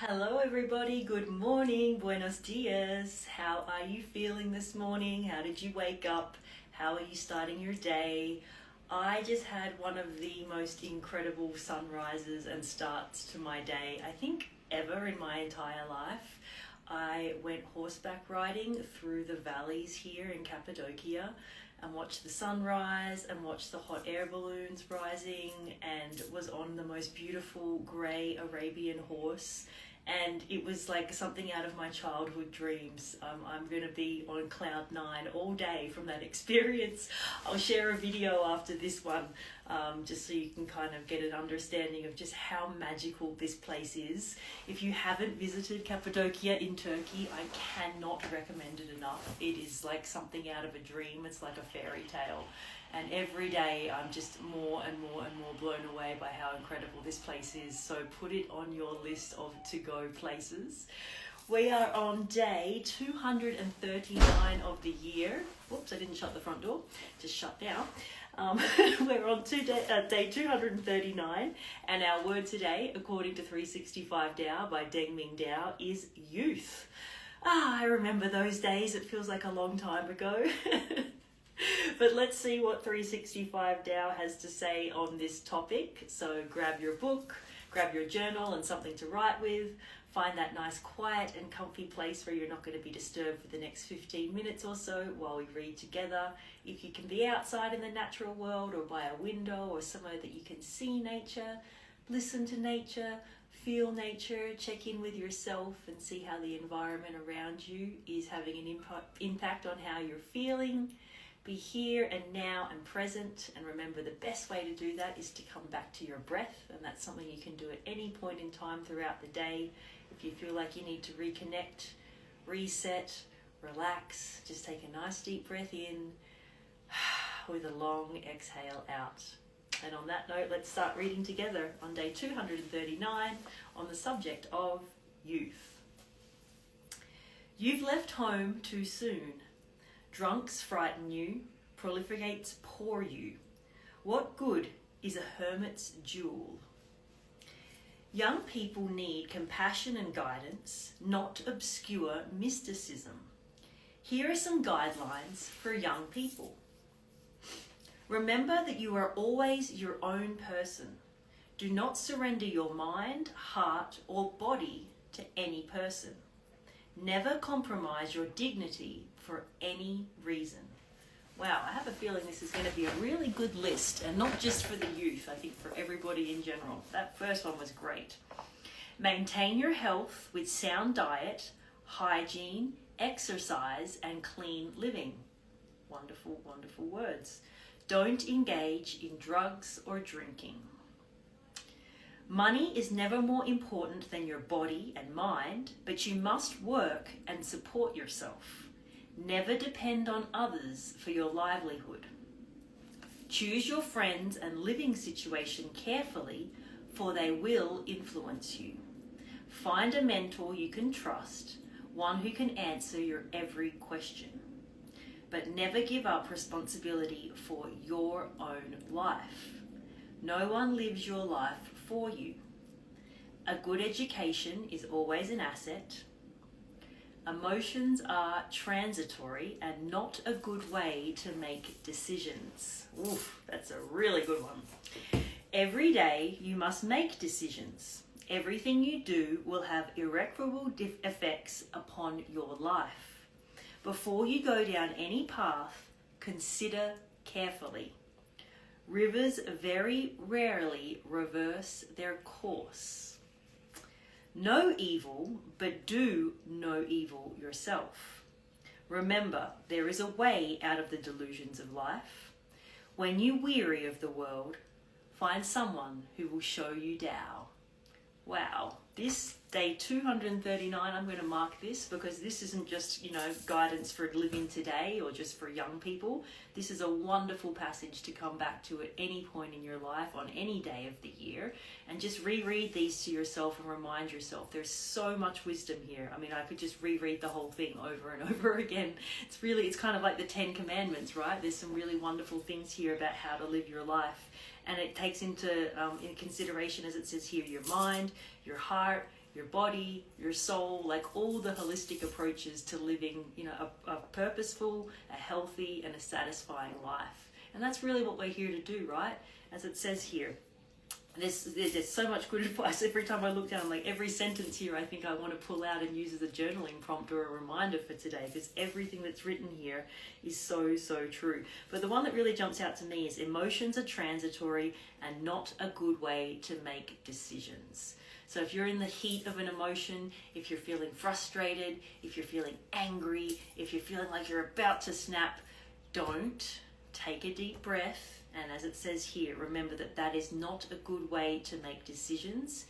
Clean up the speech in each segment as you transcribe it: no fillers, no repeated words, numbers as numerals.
Hello everybody, good morning, buenos dias. How are you feeling this morning? How did you wake up? How are you starting your day? I just had one of the most incredible sunrises and starts to my day, I think ever in my entire life. I went horseback riding through the valleys here in Cappadocia and watched the sunrise and watched the hot air balloons rising and was on the most beautiful grey Arabian horse. And it was like something out of my childhood dreams. I'm going to be on cloud nine all day from that experience. I'll share a video after this one, just so you can kind of get an understanding of just how magical this place is. If you haven't visited Cappadocia in Turkey, I cannot recommend it enough. It is like something out of a dream. It's like a fairy tale. And every day I'm just more and more and more blown away by how incredible this place is. So put it on your list of to-go places. We are on day 239 of the year. Whoops, I didn't shut the front door, just shut down. We're on day 239, and our word today, according to 365 Tao by Deng Ming Tao, is youth. I remember those days. It feels like a long time ago. But let's see what 365 Tao has to say on this topic. So grab your book, grab your journal and something to write with. Find that nice quiet and comfy place where you're not going to be disturbed for the next 15 minutes or so while we read together. If you can be outside in the natural world or by a window or somewhere that you can see nature, listen to nature, feel nature, check in with yourself and see how the environment around you is having an impact on how you're feeling. Be here and now and present, and remember the best way to do that is to come back to your breath, and that's something you can do at any point in time throughout the day. If you feel like you need to reconnect, reset, relax, just take a nice deep breath in with a long exhale out. And on that note, let's start reading together on day 239 on the subject of youth. You've left home too soon. Drunks frighten you, prolificates pour you. What good is a hermit's jewel? Young people need compassion and guidance, not obscure mysticism. Here are some guidelines for young people. Remember that you are always your own person. Do not surrender your mind, heart, or body to any person. Never compromise your dignity for any reason. Wow, I have a feeling this is going to be a really good list, and not just for the youth, I think for everybody in general. That first one was great. Maintain your health with sound diet, hygiene, exercise, and clean living. Wonderful, wonderful words. Don't engage in drugs or drinking. Money is never more important than your body and mind, but you must work and support yourself. Never depend on others for your livelihood. Choose your friends and living situation carefully, for they will influence you. Find a mentor you can trust, one who can answer your every question. But never give up responsibility for your own life. No one lives your life for you. A good education is always an asset. Emotions are transitory and not a good way to make decisions. Oof, that's a really good one. Every day you must make decisions. Everything you do will have irreparable effects upon your life. Before you go down any path, consider carefully. Rivers very rarely reverse their course. Know evil, but do no evil yourself. Remember, there is a way out of the delusions of life. When you weary of the world, find someone who will show you Tao. Wow, this day 239, I'm going to mark this because this isn't just, guidance for living today or just for young people. This is a wonderful passage to come back to at any point in your life on any day of the year, and just reread these to yourself and remind yourself there's so much wisdom here. I mean, I could just reread the whole thing over and over again. It's kind of like the 10 Commandments, right? There's some really wonderful things here about how to live your life. And it takes into in consideration, as it says here, your mind, your heart, your body, your soul, like all the holistic approaches to living, a purposeful, a healthy, and a satisfying life. And that's really what we're here to do, right? As it says here. There's so much good advice. Every time I look down, like every sentence here, I think I want to pull out and use as a journaling prompt or a reminder for today, because everything that's written here is so, so true. But the one that really jumps out to me is emotions are transitory and not a good way to make decisions. So if you're in the heat of an emotion, if you're feeling frustrated, if you're feeling angry, if you're feeling like you're about to snap, don't. Take a deep breath. And as it says here, remember that that is not a good way to make decisions.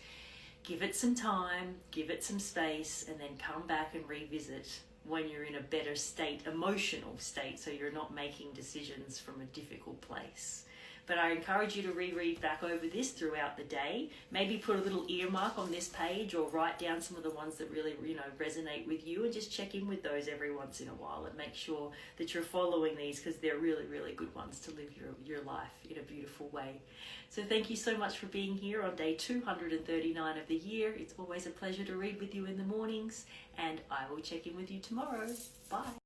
Give it some time, give it some space, and then come back and revisit when you're in a better state, emotional state, so you're not making decisions from a difficult place. But I encourage you to reread back over this throughout the day. Maybe put a little earmark on this page or write down some of the ones that really, resonate with you, and just check in with those every once in a while and make sure that you're following these, because they're really, really good ones to live your life in a beautiful way. So thank you so much for being here on day 239 of the year. It's always a pleasure to read with you in the mornings, and I will check in with you tomorrow. Bye.